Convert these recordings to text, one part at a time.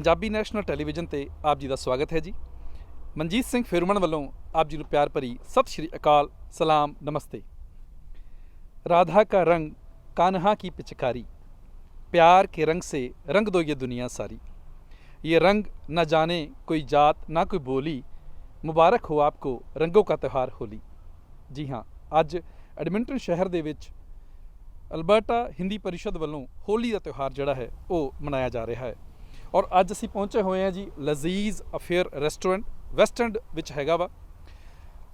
Punjabi national television ते आप जी का स्वागत है जी। मनजीत सिंह फिरमन वालों आप जी को प्यार भरी सत श्री अकाल, सलाम, नमस्ते। राधा का रंग कान्हा की पिचकारी, प्यार के रंग से रंग दो ये दुनिया सारी। ये रंग न जाने कोई जात ना कोई बोली, मुबारक हो आपको रंगों का त्यौहार होली। जी हाँ, अज एडमिंटन शहर दे विच अल्बर्टा हिंदी परिषद वालों होली का त्यौहार जोड़ा है वो मनाया जा रहा है। और अज असी पहुँचे हुए हैं जी Lazeez Affair restaurant West End which हैगा वा।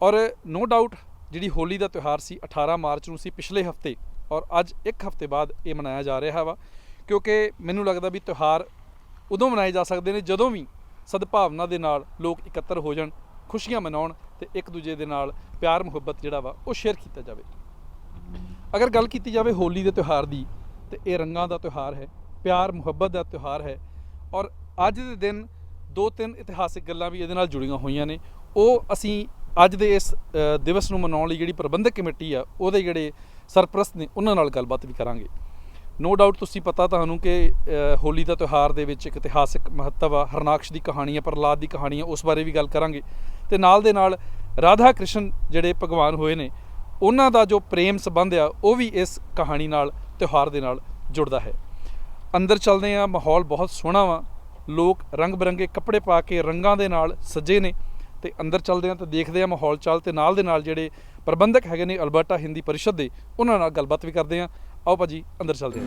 और नो डाउट जी होली का त्यौहार सी 18 मार्च नूं सी पिछले हफ्ते, और अज एक हफ्ते बाद ये मनाया जा रहा वा, क्योंकि मैनूं लगदा भी त्यौहार उदों मनाए जा सकते हैं जदों भी सद्भावना दे नाल लोग इकत्तर हो जाण, खुशियां मनाउण ते एक दूजे दे नाल प्यार मुहब्बत जिहड़ा वा वो शेयर किया जाए। अगर गल की जाए होली के त्यौहार की, तो यह रंगां दा त्यौहार है, प्यार मुहब्बत का त्यौहार है। और अज दे दिन 2-3 इतिहासिक गल्लां भी इहदे नाल जुड़ियां होईयां ने। ਉਹ ਅਸੀਂ ਅੱਜ ਦੇ ਇਸ ਦਿਵਸ ਨੂੰ ਮਨਾਉਣ ਲਈ ਜਿਹੜੀ ਪ੍ਰਬੰਧਕ ਕਮੇਟੀ ਆ ਉਹਦੇ ਜਿਹੜੇ ਸਰਪ੍ਰਸਤ ਨੇ ਉਹਨਾਂ ਨਾਲ ਗੱਲਬਾਤ ਵੀ ਕਰਾਂਗੇ। ਨੋ ਡਾਊਟ ਤੁਸੀਂ ਪਤਾ ਤੁਹਾਨੂੰ ਕਿ ਹੋਲੀ ਦਾ ਤਿਉਹਾਰ ਦੇ ਵਿੱਚ ਇੱਕ ਇਤਿਹਾਸਿਕ ਮਹੱਤਵ ਆ, ਹਰਨਾਕਸ਼ ਦੀ ਕਹਾਣੀ ਆ, ਪ੍ਰਹਲਾਦ ਦੀ ਕਹਾਣੀ ਆ, ਉਸ ਬਾਰੇ ਵੀ ਗੱਲ ਕਰਾਂਗੇ। ਤੇ ਨਾਲ ਦੇ ਨਾਲ ਰਾਧਾ ਕ੍ਰਿਸ਼ਨ ਜਿਹੜੇ ਭਗਵਾਨ ਹੋਏ ਨੇ ਉਹਨਾਂ ਦਾ ਜੋ ਪ੍ਰੇਮ ਸੰਬੰਧ ਆ ਉਹ ਵੀ ਇਸ ਕਹਾਣੀ ਨਾਲ ਤਿਉਹਾਰ ਦੇ ਨਾਲ ਜੁੜਦਾ ਹੈ। ਅੰਦਰ ਚੱਲਦੇ ਆ, ਮਾਹੌਲ ਬਹੁਤ ਸੋਹਣਾ ਵਾ, ਲੋਕ ਰੰਗ ਬਿਰੰਗੇ ਕੱਪੜੇ ਪਾ ਕੇ ਰੰਗਾਂ ਦੇ ਨਾਲ ਸਜੇ ਨੇ। ਤੇ ਅੰਦਰ ਚੱਲਦੇ ਆ ਤੇ ਦੇਖਦੇ ਆ ਮਾਹੌਲ ਚਾਲ, ਤੇ ਨਾਲ ਦੇ ਨਾਲ ਜਿਹੜੇ ਪ੍ਰਬੰਧਕ ਹੈਗੇ ਨੇ ਅਲਬਰਟਾ ਹਿੰਦੀ ਪਰਿਸ਼ਦ ਦੇ, ਉਹਨਾਂ ਨਾਲ ਗੱਲਬਾਤ ਵੀ ਕਰਦੇ ਆ। ਆਓ ਭਾਜੀ ਅੰਦਰ ਚੱਲਦੇ ਆ।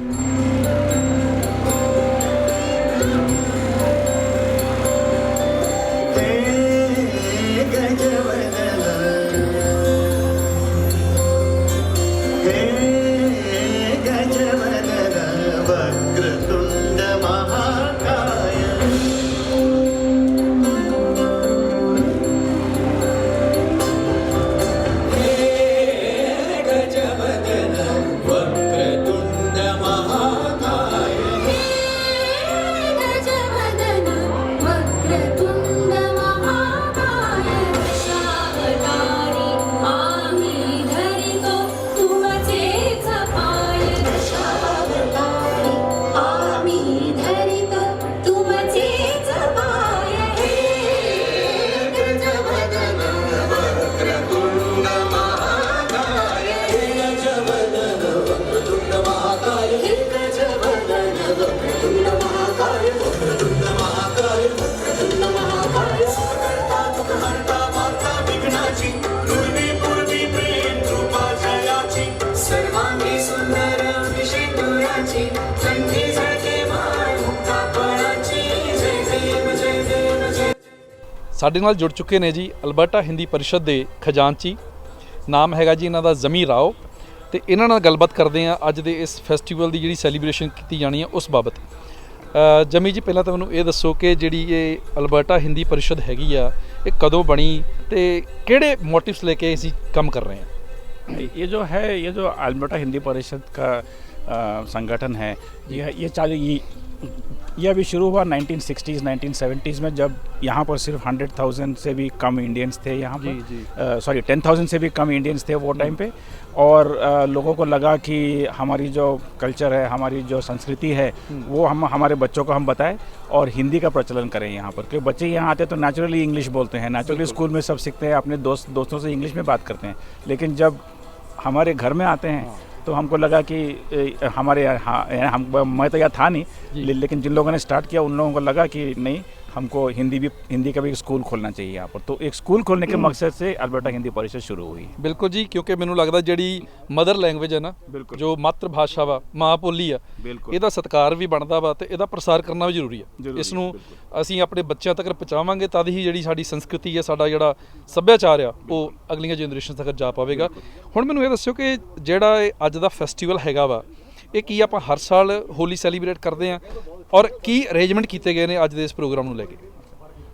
ਸਾਡੇ ਨਾਲ जुड़ चुके ने जी ਅਲਬਰਟਾ ਹਿੰਦੀ परिषद ਦੇ ਖਜ਼ਾਨਚੀ, नाम हैगा जी इन्हां दा जमी राव। तो इन्हां नाल गलबात करते हैं अज दे इस फैसटीवल की जिहड़ी सैलीब्रेशन की जानी है उस बाबत। जमी जी पहलां तो मैनूं ये दसो कि जिहड़ी ये अल्बर्टा हिंदी परिषद हैगी आ ये कदों बनी ते किहड़े मोटिव्स लेके असीं काम कर रहे हैं। ये जो अल्बर्टा हिंदी परिषद का संगठन है, ये अभी शुरू हुआ 1960s 1970s में, जब यहाँ पर सिर्फ 100,000 से भी कम इंडियंस थे यहाँ पर, सॉरी 10,000 से भी कम इंडियंस थे वो टाइम पे। और लोगों को लगा कि हमारी जो कल्चर है, हमारी जो संस्कृति है वो हम हमारे बच्चों को हम बताएं और हिंदी का प्रचलन करें यहाँ पर। क्योंकि बच्चे यहाँ आते हैं तो नेचुरली इंग्लिश बोलते हैं, नेचुरली स्कूल में सब सीखते हैं, अपने दोस्तों से इंग्लिश में बात करते हैं। लेकिन जब हमारे घर में आते हैं तो हमको लगा कि हमारे मैं तो यहाँ था नहीं, लेकिन जिन लोगों ने स्टार्ट किया उन लोगों को लगा कि नहीं, हमको हिंदी का भी स्कूल खोलना चाहिए यहाँ पर। तो एक स्कूल खोलने के मकसद से अल्बर्टा हिंदी परिषद शुरू हुई। बिल्कुल जी, क्योंकि मैनूं लगदा जिहड़ी मदर लैंग्वेज है ना, जो मातृ भाषा वा, माँ बोली आ, इहदा सत्कार भी बनदा वा ते इहदा प्रसार करना भी जरूरी है। इसनूं असीं अपने बच्चों तक पहुँचावांगे तद ही जिहड़ी साडी संस्कृति है, साडा जिहड़ा सभ्याचार आ वो अगलियां जनरेशन तक जा पावेगा। हुण मैनूं ये दस्सिओ कि जिहड़ा अज दा फैसटीवल हैगा वा ये की आपां हर साल होली सैलीब्रेट करते हैं और की अरेंजमेंट किए गए हैं अज दे इस प्रोग्राम नूं लैके।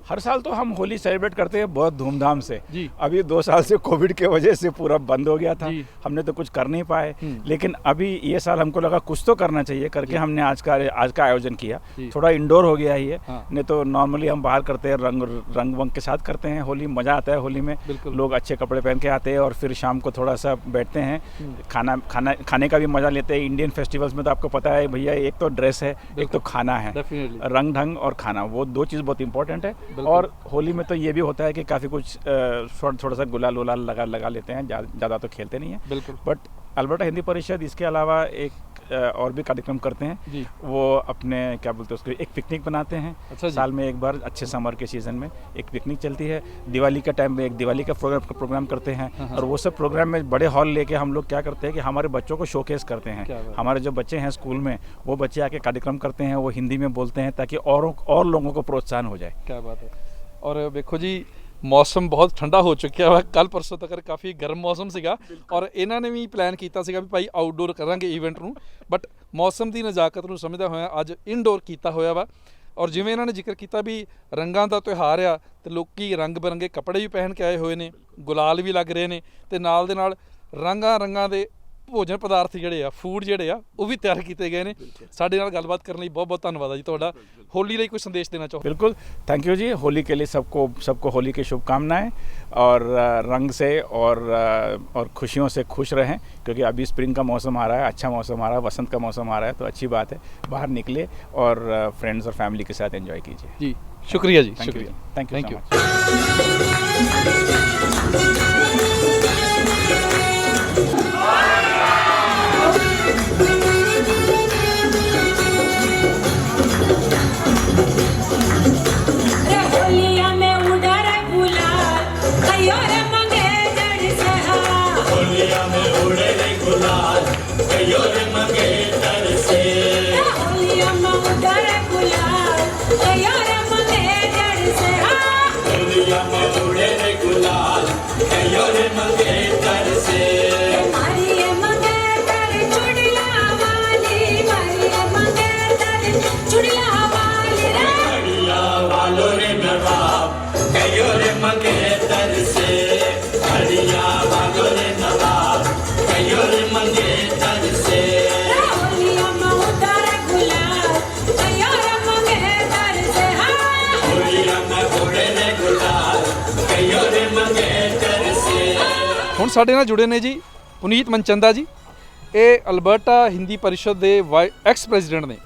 हर साल तो हम होली सेलिब्रेट करते हैं बहुत धूमधाम से जी। अभी 2 साल से कोविड के वजह से पूरा बंद हो गया था, जी। हमने तो कुछ कर नहीं पाए, लेकिन अभी ये साल हमको लगा कुछ तो करना चाहिए करके हमने आज का आयोजन किया। थोड़ा इंडोर हो गया ही है, नहीं तो नॉर्मली हम बाहर करते हैं, रंग वंग के साथ करते हैं होली, मज़ा आता है होली में। लोग अच्छे कपड़े पहन के आते हैं और फिर शाम को थोड़ा सा बैठते हैं, खाने का भी मज़ा लेते हैं। इंडियन फेस्टिवल्स में तो आपको पता है भैया, एक तो ड्रेस है, एक तो खाना है, रंग ढंग और खाना, वो 2 चीज़ बहुत इंपॉर्टेंट है। और होली में तो ये भी होता है कि काफ़ी कुछ थोड़ा सा गुलाल वुलाल लगा लेते हैं, ज़्यादा तो खेलते नहीं हैं। बट अल्बर्टा हिंदी परिषद इसके अलावा एक और भी कार्यक्रम करते हैं जी। वो अपने क्या बोलते हैं उसको, एक पिकनिक बनाते हैं। अच्छा, साल में एक बार अच्छे समर के सीज़न में एक पिकनिक चलती है। दिवाली का टाइम में एक दिवाली का प्रोग्राम करते हैं। और वो सब प्रोग्राम में बड़े हॉल लेके हम लोग क्या करते हैं कि हमारे बच्चों को शोकेस करते हैं। हमारे जो बच्चे हैं स्कूल में, वो बच्चे आके कार्यक्रम करते हैं, वो हिंदी में बोलते हैं ताकि और लोगों को प्रोत्साहन हो जाए। क्या बात है। और देखो जी, मौसम बहुत ठंडा हो चुका है, ਕੱਲ परसों तक काफ़ी गर्म मौसम ਸੀਗਾ ਔਰ ਇਹਨਾਂ ਨੇ ਵੀ ਪਲਾਨ ਕੀਤਾ ਸੀਗਾ ਵੀ ਭਾਈ ਆਊਟਡੋਰ ਕਰਾਂਗੇ ਇਵੈਂਟ ਨੂੰ, ਬਟ ਮੌਸਮ ਦੀ ਨਜ਼ਾਕਤ ਨੂੰ ਸਮਝਦਾ ਹੋਇਆ ਅੱਜ ਇਨਡੋਰ ਕੀਤਾ ਹੋਇਆ ਵਾ। ਔਰ ਜਿਵੇਂ ਇਹਨਾਂ ਨੇ ਜ਼ਿਕਰ ਕੀਤਾ ਵੀ ਰੰਗਾਂ ਦਾ ਤਿਉਹਾਰ ਆ ਤੇ ਲੋਕੀ ਰੰਗ ਬਿਰੰਗੇ ਕੱਪੜੇ ਵੀ ਪਹਿਨ ਕੇ ਆਏ ਹੋਏ ਨੇ, ਗੁਲਾਲ ਵੀ ਲੱਗ ਰਹੇ ਨੇ ਤੇ ਨਾਲ ਦੇ ਨਾਲ ਰੰਗਾਂ ਦੇ ਭੋਜਨ ਪਦਾਰਥ ਜਿਹੜੇ ਆ, ਫੂਡ ਜਿਹੜੇ ਆ, ਉਹ ਵੀ ਤਿਆਰ ਕੀਤੇ ਗਏ ਨੇ। ਸਾਡੇ ਨਾਲ ਗੱਲਬਾत ਕਰਨ ਲਈ ਬਹੁਤ ਧੰਨਵਾਦ ਜੀ ਤੁਹਾਡਾ। होली ਲਈ कोई संदेश देना चाहो? बिल्कुल, थैंक यू जी। होली के लिए सबको होली की शुभकामनाएं और रंग से और खुशियों से खुश रहें, क्योंकि अभी स्प्रिंग का मौसम आ रहा है, अच्छा मौसम आ रहा है, वसंत का मौसम आ रहा है, तो अच्छी बात है, बाहर निकले और फ्रेंड्स और फैमिली के साथ एंजॉय कीजिए जी। शुक्रिया जी, शुक्रिया, थैंक यू। ਹੁਣ ਸਾਡੇ ਨਾਲ ਜੁੜੇ ਨੇ ਜੀ ਪੁਨੀਤ ਮਨਚੰਦਾ ਜੀ, ਇਹ ਅਲਬਰਟਾ ਹਿੰਦੀ परिषद ਦੇ ਐਕਸ ਪ੍ਰੈਜ਼ੀਡੈਂਟ ਨੇ।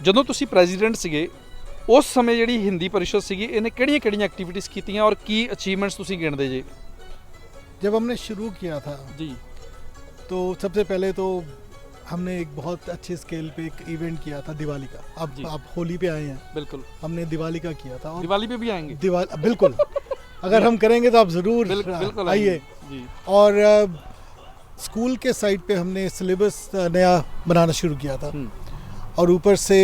ਜਦੋਂ ਤੁਸੀਂ ਪ੍ਰੈਜ਼ੀਡੈਂਟ ਸੀਗੇ उस समय ਜਿਹੜੀ हिंदी परिषद ਸੀਗੀ ਇਹਨੇ ਕਿਹੜੀਆਂ एक्टिविटीज़ कीतियाँ और की अचीवमेंट्स ਤੁਸੀਂ गिनते जी? जब हमने शुरू किया था जी, तो सबसे पहले तो हमने एक बहुत अच्छे स्केल पे एक इवेंट किया था दिवाली का। अब आप होली पे आए हैं, बिल्कुल हमने दिवाली का किया था। और दिवाली पे भी आएंगे? बिल्कुल अगर हम करेंगे तो आप ज़रूर आइए। और स्कूल के साइड पे हमने सिलेबस नया बनाना शुरू किया था और ऊपर से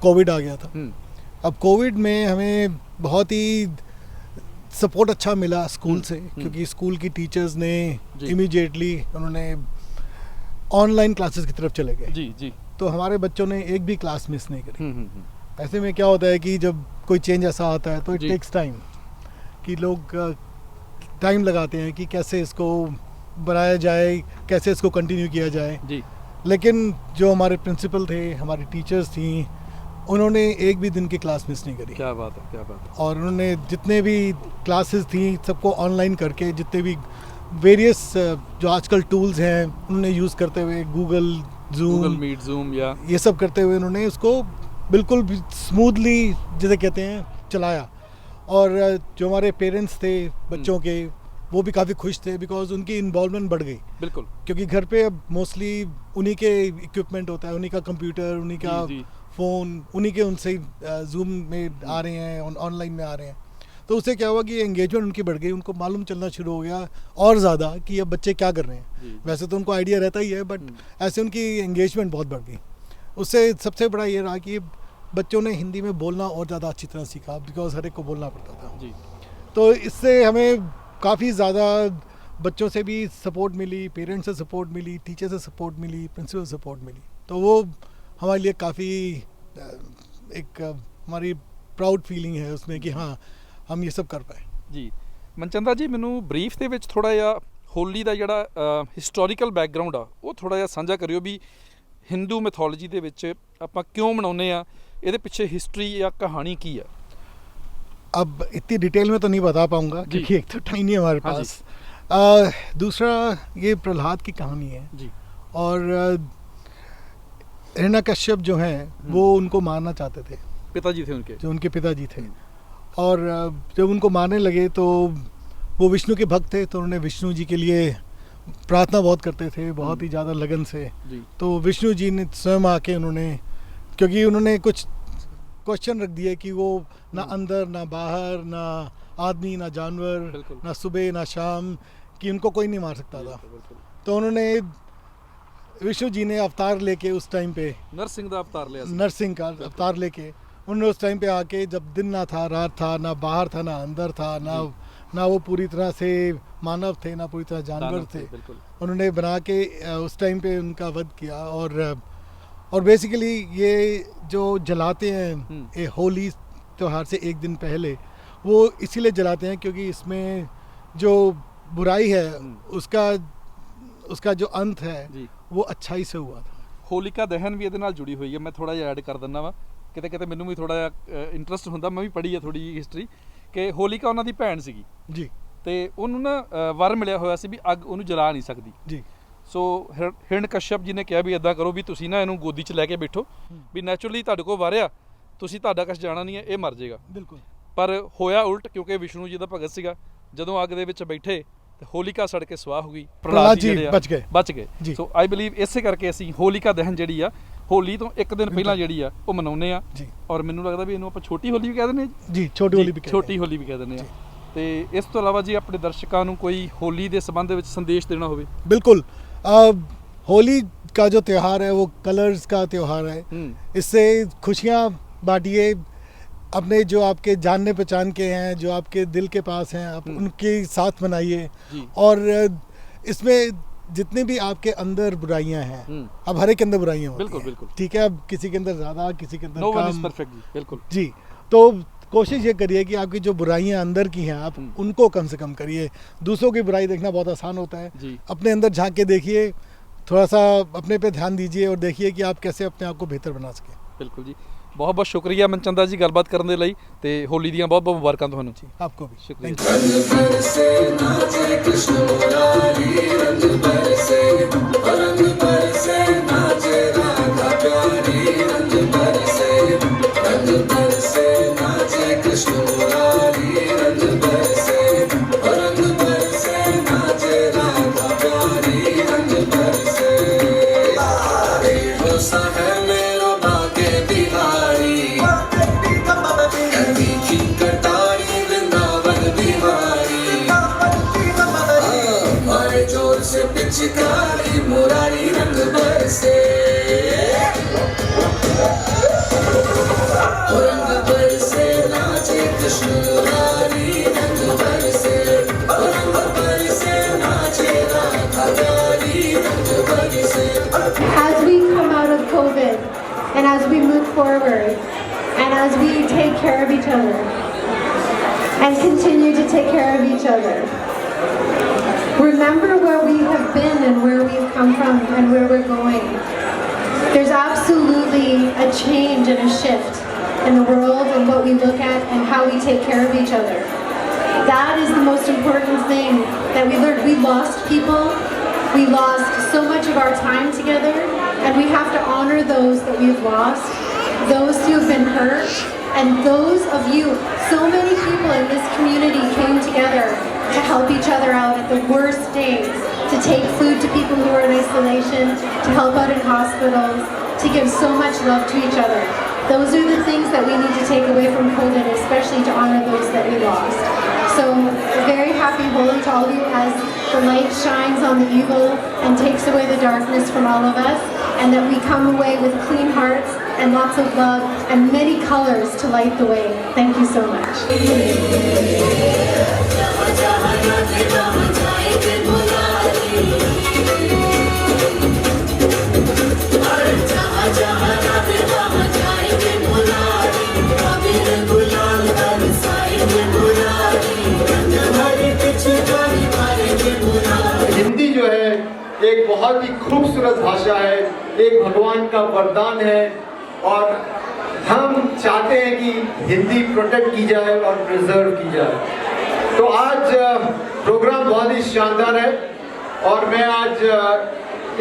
कोविड आ गया था। अब कोविड में हमें बहुत ही सपोर्ट अच्छा मिला स्कूल से, क्योंकि स्कूल की टीचर्स ने इमीडिएटली उन्होंने ऑनलाइन क्लासेस की तरफ चले गए जी जी। तो हमारे बच्चों ने एक भी क्लास मिस नहीं करी। ऐसे में क्या होता है कि जब कोई चेंज ऐसा आता है तो इट टेक्स टाइम, कि लोग टाइम लगाते हैं कि कैसे इसको बनाया जाए, कैसे इसको कंटिन्यू किया जाए जी। लेकिन जो हमारे प्रिंसिपल थे, हमारी टीचर्स थी, उन्होंने एक भी दिन की क्लास मिस नहीं करी। क्या बात है, क्या बात है। और उन्होंने जितने भी क्लासेस थी सबको ऑनलाइन करके, जितने भी वेरियस जो आजकल टूल्स हैं उन्होंने यूज़ करते हुए, गूगल मीट, जूम या ये सब करते हुए उन्होंने उसको बिल्कुल स्मूथली जिसे कहते हैं चलाया। और जो हमारे पेरेंट्स थे बच्चों के, वो भी काफ़ी खुश थे, बिकॉज उनकी इन्वॉल्वमेंट बढ़ गई। बिल्कुल, क्योंकि घर पे अब मोस्टली उन्हीं के इक्विपमेंट होता है, उन्हीं का कंप्यूटर, उन्हीं का फ़ोन, उन्हीं के उनसे जूम में आ रहे हैं, ऑनलाइन में आ रहे हैं। तो उससे क्या हुआ कि एंगेजमेंट उनकी बढ़ गई, उनको मालूम चलना शुरू हो गया और ज़्यादा कि अब बच्चे क्या कर रहे हैं। वैसे तो उनको आइडिया रहता ही है, बट ऐसे उनकी एंगेजमेंट बहुत बढ़ गई। उससे सबसे बड़ा ये रहा कि बच्चों ने हिंदी में बोलना और ज़्यादा अच्छी तरह सीखा, बिकॉज हर एक को बोलना पड़ता था जी। तो इससे हमें काफ़ी ज़्यादा बच्चों से भी सपोर्ट मिली, पेरेंट्स से सपोर्ट मिली, टीचर से सपोर्ट मिली, प्रिंसिपल से सपोर्ट मिली। तो वो हमारे लिए काफ़ी एक हमारी प्राउड फीलिंग है उसमें कि हाँ हम ये सब कर पाए। ਜੀ ਮਨਚੰਦਾ ਜੀ ਮੈਨੂੰ ਬਰੀਫ ਦੇ ਵਿੱਚ ਥੋੜਾ ਜਿਹਾ ਹੋਲੀ ਦਾ ਜਿਹੜਾ ਹਿਸਟੋਰੀਕਲ ਬੈਕਗ੍ਰਾਉਂਡ ਆ ਉਹ ਥੋੜਾ ਜਿਹਾ ਸਾਂਝਾ ਕਰਿਓ ਵੀ ਹਿੰਦੂ ਮੈਥੋਲੋਜੀ ਦੇ ਵਿੱਚ ਆਪਾਂ ਕਿਉਂ ਮਨਾਉਂਦੇ ਆ, ਇਹਦੇ ਪਿੱਛੇ ਹਿਸਟਰੀ ਜਾਂ कहानी ਕੀ ਆ। अब इतनी डिटेल में तो नहीं बता पाऊंगा जी। क्योंकि एक तो टाइम नहीं है हमारे हाँ पास। दूसरा ये प्रहलाद की कहानी है जी और हिरण्यकश्यप जो हैं वो उनको मारना चाहते थे, पिताजी थे उनके। जो उनके पिताजी थे। और जब उनको मारने लगे तो वो विष्णु के भक्त थे, तो उन्होंने विष्णु जी के लिए प्रार्थना बहुत करते थे, बहुत ही ज़्यादा लगन से। जी तो विष्णु जी ने स्वयं आके उन्होंने, क्योंकि उन्होंने कुछ क्वेश्चन रख दिए कि वो ना अंदर ना बाहर, ना आदमी ना जानवर, बिल्कुल। ना सुबह ना शाम, कि उनको कोई नहीं मार सकता था। बिल्कुल। तो उन्होंने विष्णु जी ने अवतार लेके उस टाइम पे नरसिंह ਦਾ ਅਵਤਾਰ ਲਿਆ ਸੀ। नरसिंह का अवतार लेके उन्होंने उस टाइम पे आके, जब दिन ना था रात था, ना बाहर था ना अंदर था, ना वो पूरी तरह से मानव थे ना पूरी तरह जानवर दानव थे, बिल्कुल। उन्होंने बना के उस टाइम पे उनका वध किया। और बेसिकली ये जो जलाते हैं ये होली त्यौहार से एक दिन पहले, वो इसीलिए जलाते हैं क्योंकि इसमें जो बुराई है उसका जो अंत है जी वो अच्छाई से हुआ था। ਹੋਲਿਕਾ ਦਹਨ ਵੀ ਇਹਦੇ ਨਾਲ ਜੁੜੀ ਹੋਈ ਹੈ। ਮੈਂ ਥੋੜਾ ਜਿਹਾ ਐਡ ਕਰ ਦਿੰਦਾ ਵਾ, ਕਿਤੇ ਕਿਤੇ ਮੈਨੂੰ ਵੀ ਥੋੜਾ ਜਿਹਾ ਇੰਟਰਸਟ ਹੁੰਦਾ, ਮੈਂ ਵੀ ਪੜ੍ਹੀ ਹੈ ਥੋੜੀ ਜਿਹੀ ਹਿਸਟਰੀ, ਕਿ ਹੋਲਿਕਾ ਉਹਨਾਂ ਦੀ ਭੈਣ ਸੀਗੀ जी ਤੇ ਉਹਨੂੰ ਨਾ ਵਰ ਮਿਲਿਆ ਹੋਇਆ ਸੀ ਵੀ ਅੱਗ ਉਹਨੂੰ ਜਲਾ ਨਹੀਂ ਸਕਦੀ। जी ਸੋ ਹਿਰਣਕਸ਼ਪ ਜੀ ਨੇ ਕਿਹਾ ਵੀ ਇਦਾਂ ਕਰੋ ਵੀ ਤੁਸੀਂ ਨਾ ਇਹਨੂੰ ਗੋਦੀ 'ਚ ਲੈ ਕੇ ਬੈਠੋ, ਵੀ ਨੈਚੁਰਲੀ ਤੁਹਾਡੇ ਕੋਲ ਵਾਰਿਆ, ਤੁਸੀਂ ਤੁਹਾਡਾ ਕੁਛ ਜਾਣਾ ਨਹੀਂ ਹੈ, ਇਹ ਮਰ ਜਾਏਗਾ। बिल्कुल। ਪਰ ਹੋਇਆ ਉਲਟ, ਕਿਉਂਕਿ ਵਿਸ਼ਨੂੰ ਜੀ ਦਾ ਭਗਤ ਸੀਗਾ, ਜਦੋਂ ਅੱਗ ਦੇ ਵਿੱਚ ਬੈਠੇ ਤੇ ਹੋਲਿਕਾ ਸੜ ਕੇ ਸਵਾਹ ਹੋ ਗਈ, प्रहलाद जी ਜਿਹੜੇ ਆ बच गए। ਗਏ। ਜੀ। ਸੋ ਆਈ ਬਲੀਵ ਇਸੇ ਕਰਕੇ ਅਸੀਂ ਹੋਲਿਕਾ ਦਹਨ ਜਿਹੜੀ ਆ ਹੋਲੀ ਤੋਂ ਇੱਕ ਦਿਨ ਪਹਿਲਾਂ ਜਿਹੜੀ ਆ ਉਹ ਮਨਾਉਂਦੇ ਆ। जी ਔਰ ਮੈਨੂੰ ਲੱਗਦਾ ਵੀ ਇਹਨੂੰ ਆਪਾਂ ਛੋਟੀ ਹੋਲੀ ਵੀ ਕਹਿ ਦਿੰਦੇ ਆ जी छोटी होली भी कहते ਛੋਟੀ हैं। ਹੋਲੀ ਵੀ ਕਹਿ ਦਿੰਦੇ ਆ। ਤੇ ਇਸ ਤੋਂ ਇਲਾਵਾ ਜੀ ਆਪਣੇ ਦਰਸ਼ਕਾਂ ਨੂੰ ਕੋਈ ਹੋਲੀ ਦੇ ਸੰਬੰਧ ਵਿੱਚ ਸੰਦੇਸ਼ ਦੇਣਾ ਹੋਵੇ। बिल्कुल। होली का जो त्यौहार है वो कलर्स का त्यौहार है। इससे खुशियाँ बांटिए, अपने जो आपके जानने पहचान के हैं, जो आपके दिल के पास हैं, आप उनके साथ मनाइए। जी। और इसमें जितने भी आपके अंदर बुराइयां हैं, अब हर एक के अंदर बुराइयां होती बिल्कुल, हैं। बिल्कुल। ठीक है, अब किसी के अंदर ज़्यादा, किसी के अंदर no one is come. Perfect ji, बिल्कुल जी। तो कोशिश ये करिए कि आपकी जो बुराइयां अंदर की हैं आप उनको कम से कम करिए। दूसरों की बुराई देखना बहुत आसान होता है, जी। अपने अंदर झांक के देखिए, थोड़ा सा अपने पे ध्यान दीजिए और देखिए कि आप कैसे अपने आप को बेहतर बना सकें। ਬਿਲਕੁਲ ਜੀ, ਬਹੁਤ ਬਹੁਤ ਸ਼ੁਕਰੀਆ ਮਨਚੰਦਾ ਜੀ ਗੱਲਬਾਤ ਕਰਨ ਦੇ ਲਈ, ਤੇ ਹੋਲੀ ਦੀਆਂ ਬਹੁਤ ਬਹੁਤ ਮੁਬਾਰਕਾਂ ਤੁਹਾਨੂੰ ਜੀ। आपको भी शुक्रिया। Thank you। पिचकारी मुरारी रंग बरसे, रंग बरसे नाचे कृष्ण मुरारी, रंग बरसे, रंग बरसे नाचे राधा प्यारी, रंग बरसे। As we come out of COVID and as we move forward and as we take care of each other and continue to take care of each other, remember where we have been and where we've come from and where we're going. There's absolutely a change and a shift in the world and what we look at and how we take care of each other. That is the most important thing that we learned. We lost people, we lost so much of our time together, and we have to honor those that we've lost, those who have been hurt, and those of you. So many people in this community came together to help each other out at the worst days, to take food to people who are in isolation, to help out in hospitals, to give so much love to each other. Those are the things that we need to take away from COVID, especially to honor those that we lost. So a very happy Holi to all of you, as the light shines on the evil and takes away the darkness from all of us, and that we come away with clean hearts and lots of love and many colors to light the way. Thank you so much. जहाँ जहाँ राधे वहाँ जाएंगे मुरारी, अबीर गुलाल। बहुत ही खूबसूरत भाषा है, एक भगवान का वरदान है और हम चाहते हैं कि हिंदी प्रोटेक्ट की जाए और प्रिजर्व की जाए। तो आज प्रोग्राम बहुत ही शानदार है और मैं आज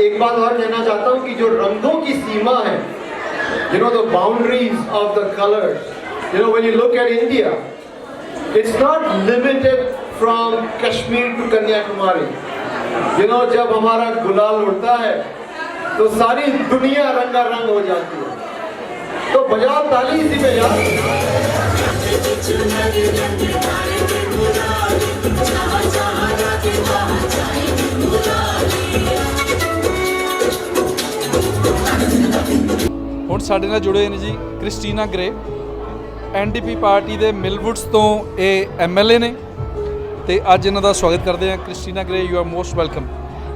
एक बात और कहना चाहता हूँ कि जो रंगों की सीमा है, you know, the boundaries of the colors, you know, when you look at India, it's not limited from Kashmir to Kanyakumari. You know, जब हमारा गुलाल उड़ता है तो सारी दुनिया रंगारंग हो जाती है। तो बजाओ ताली इसी पे यार। ਹੁਣ ਸਾਡੇ ਨਾਲ ਜੁੜੇ ਨੇ ਜੀ ਕ੍ਰਿਸਟੀਨਾ ਗ੍ਰੇ, ਐਨਡੀਪੀ ਪਾਰਟੀ ਦੇ ਮਿਲਵੁੱਡਸ ਤੋਂ ਇਹ ਐਮਐਲਏ ਨੇ ਤੇ ਅੱਜ ਇਹਨਾਂ ਦਾ ਸਵਾਗਤ ਕਰਦੇ ਹਾਂ। Christina Grey, you are most welcome.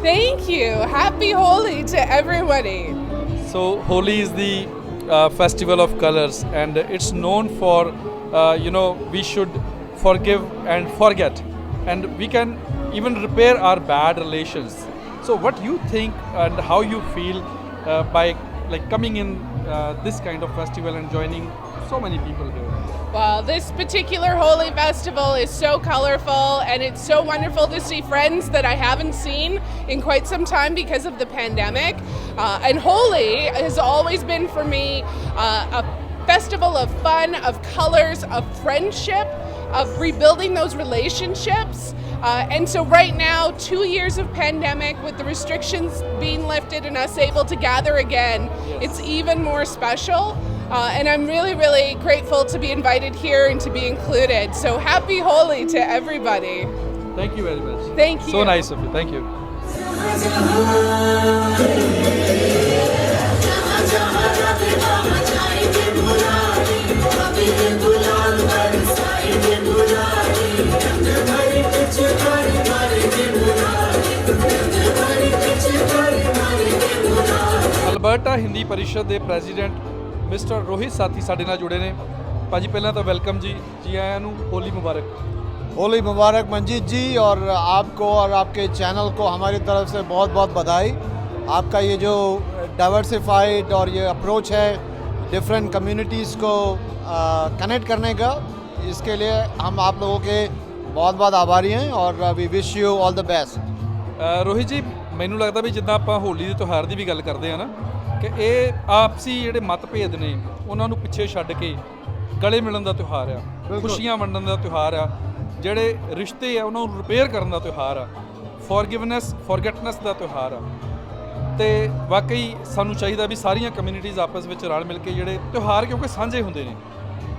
Thank you. Happy Holi to everybody. So Holi is the festival of colors, and it's known for we should forgive and forget, and we can even repair our bad relations. So what you think and how you feel by coming in this kind of festival and joining so many people here? Well, this particular Holi festival is so colorful, and it's so wonderful to see friends that I haven't seen in quite some time because of the pandemic. And Holi has always been for me a festival of fun, of colors, of friendship, of rebuilding those relationships. And so right now, 2 years of pandemic with the restrictions being lifted and us able to gather again, it's even more special. And I'm really, really grateful to be invited here and to be included. So happy Holi to everybody. Thank you very much. Thank you. So nice of you. Thank you. Alberta Hindi ਪਰਿਸ਼ਦ ਦੇ president mister Rohit ਸਾਥੀ ਸਾਡੇ ਨਾਲ ਜੁੜੇ ਨੇ। ਭਾਜੀ ਪਹਿਲਾਂ ਤਾਂ ਵੈਲਕਮ ਜੀ, ਜੀ ਆਇਆਂ ਨੂੰ, ਹੋਲੀ ਮੁਬਾਰਕ। होली मुबारक मंजीत जी, और आपको और आपके चैनल को हमारी तरफ से बहुत बहुत बधाई। आपका ये जो डाइवर्सिफाइड और ये अप्रोच है डिफरेंट कम्युनिटीज़ को कनेक्ट करने का, इसके लिए हम आप लोगों के बहुत बहुत आभारी हैं और we wish you all the best. Rohit ji, ਮੈਨੂੰ ਲੱਗਦਾ ਵੀ ਜਿੱਦਾਂ ਆਪਾਂ ਹੋਲੀ ਦੇ ਤਿਉਹਾਰ ਦੀ ਵੀ ਗੱਲ ਕਰਦੇ ਆ ਨਾ, ਕਿ ਇਹ ਆਪਸੀ ਜਿਹੜੇ ਮਤਭੇਦ ਨੇ ਉਹਨਾਂ ਨੂੰ ਪਿੱਛੇ ਛੱਡ ਕੇ ਗਲੇ ਮਿਲਣ ਦਾ ਤਿਉਹਾਰ ਆ, ਖੁਸ਼ੀਆਂ ਵੰਡਣ ਦਾ ਤਿਉਹਾਰ ਆ, ਜਿਹੜੇ ਰਿਸ਼ਤੇ ਆ ਉਹਨਾਂ ਨੂੰ ਰਿਪੇਅਰ ਕਰਨ ਦਾ ਤਿਉਹਾਰ ਆ, ਫੋਰਗਿਵਨੈਸ ਫੋਰਗੇਟਨੈਸ ਦਾ ਤਿਉਹਾਰ ਆ। ਤੇ ਵਾਕਈ ਸਾਨੂੰ ਚਾਹੀਦਾ ਵੀ ਸਾਰੀਆਂ ਕਮਿਊਨਿਟੀਜ਼ ਆਪਸ ਵਿੱਚ ਰਲ ਮਿਲ ਕੇ ਜਿਹੜੇ ਤਿਉਹਾਰ, ਕਿਉਂਕਿ ਸਾਂਝੇ ਹੁੰਦੇ ਨੇ।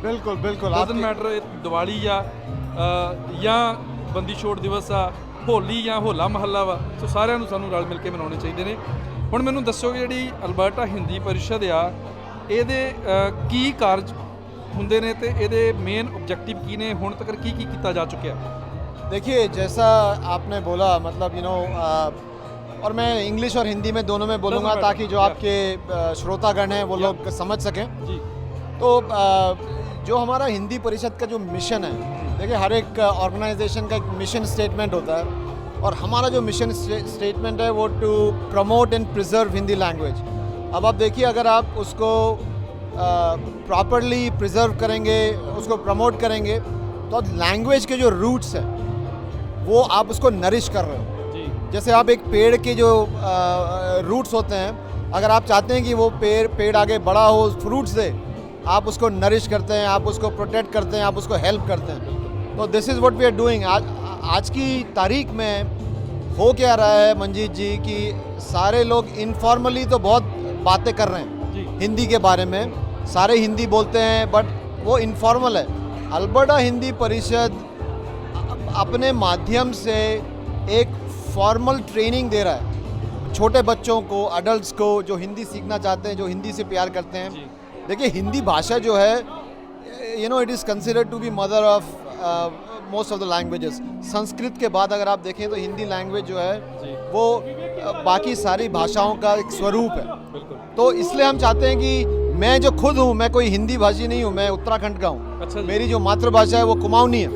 ਬਿਲਕੁਲ ਬਿਲकुल ਡਜ਼ਨਟ ਮੈਟਰ ਦੀਵਾਲੀ ਆ ਜਾਂ ਬੰਦੀ ਛੋੜ ਦਿਵਸ ਆ, ਹੋਲੀ ਜਾਂ ਹੋਲਾ ਮਹੱਲਾ ਵਾ, ਸੋ ਸਾਰਿਆਂ ਨੂੰ ਸਾਨੂੰ ਰਲ ਮਿਲ ਕੇ ਮਨਾਉਣੇ ਚਾਹੀਦੇ ਨੇ। ਹੁਣ ਮੈਨੂੰ ਦੱਸੋ ਕਿ ਜਿਹੜੀ ਅਲਬਰਟਾ ਹਿੰਦੀ ਪਰਿਸ਼ਦ ਆ, ਇਹਦੇ ਕੀ ਕਾਰਜ ਹੁੰਦੇ ਨੇ ਤੇ ਇਹਦੇ ਮੇਨ ਆਬਜੈਕਟਿਵ ਕੀ ਨੇ, ਹੁਣ ਤੱਕ ਕੀ ਕੀ ਕੀਤਾ ਜਾ ਚੁੱਕਿਆ? देखिए, जैसा आपने बोला, मतलब और मैं इंग्लिश और हिंदी में दोनों में बोलूँगा ताकि जो आपके श्रोतागण हैं वो लोग समझ सकें। जी। तो जो हमारा हिंदी परिषद का जो मिशन है, देखिए हर एक ऑर्गेनाइजेशन का एक मिशन स्टेटमेंट होता है, और हमारा जो मिशन स्टेटमेंट है वो to promote and preserve Hindi language. अब आप देखिए, अगर आप उसको प्रॉपरली प्रिजर्व करेंगे, उसको प्रमोट करेंगे, तो लैंग्वेज के जो रूट्स हैं वो आप उसको नरिश कर रहे हो। जी। जैसे आप एक पेड़ के जो रूट्स होते हैं, अगर आप चाहते हैं कि वो पेड़ आगे बड़ा हो, फ्रूट्स दे, आप उसको नरिश करते हैं, आप उसको प्रोटेक्ट करते हैं, आप उसको हेल्प करते हैं। तो this is what we are doing. आज की तारीख में हो क्या रहा है मंजीत जी, कि सारे लोग इनफॉर्मली तो बहुत बातें कर रहे हैं हिंदी के बारे में, सारे हिंदी बोलते हैं, बट वो इनफॉर्मल है। अल्बर्टा हिंदी परिषद अपने माध्यम से एक फॉर्मल ट्रेनिंग दे रहा है छोटे बच्चों को, अडल्ट्स को, जो हिंदी सीखना चाहते हैं, जो हिंदी से प्यार करते हैं। देखिए, हिंदी भाषा जो है, it is considered to be mother of most of the languages. Sanskrit के बाद अगर आप देखें तो हिंदी लैंग्वेज जो है वो बाकी सारी भाषाओं का एक स्वरूप है। तो इसलिए हम चाहते हैं कि मैं जो खुद हूँ, मैं कोई हिंदी भाषी नहीं हूँ, मैं उत्तराखंड का हूँ। अच्छा। मेरी जो मातृभाषा है वो कुमाऊनी है।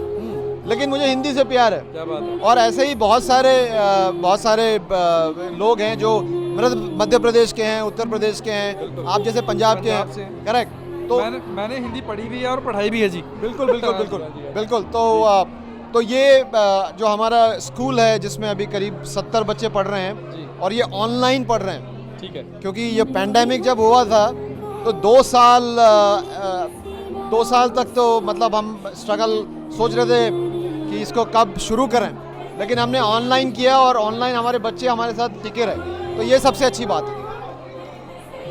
लेकिन मुझे हिंदी से प्यार है। क्या बात है। और ऐसे ही बहुत सारे लोग हैं जो मतलब मध्य प्रदेश के हैं, उत्तर प्रदेश के हैं, आप जैसे पंजाब के पंजाब से हैं, हैं। करेक्ट। तो मैंने हिंदी पढ़ी भी है और पढ़ाई भी है जी। बिल्कुल बिल्कुल बिल्कुल बिल्कुल। तो ये जो हमारा स्कूल है जिसमें अभी करीब 70 बच्चे पढ़ रहे जी। हैं और ये ऑनलाइन पढ़ रहे हैं, ठीक है। क्योंकि ये पैंडेमिक जब हुआ था तो 2 साल तक तो मतलब हम स्ट्रगल सोच रहे थे कि इसको कब शुरू करें, लेकिन हमने ऑनलाइन किया और ऑनलाइन हमारे बच्चे हमारे साथ टिके रहे, तो ये सबसे अच्छी बात है।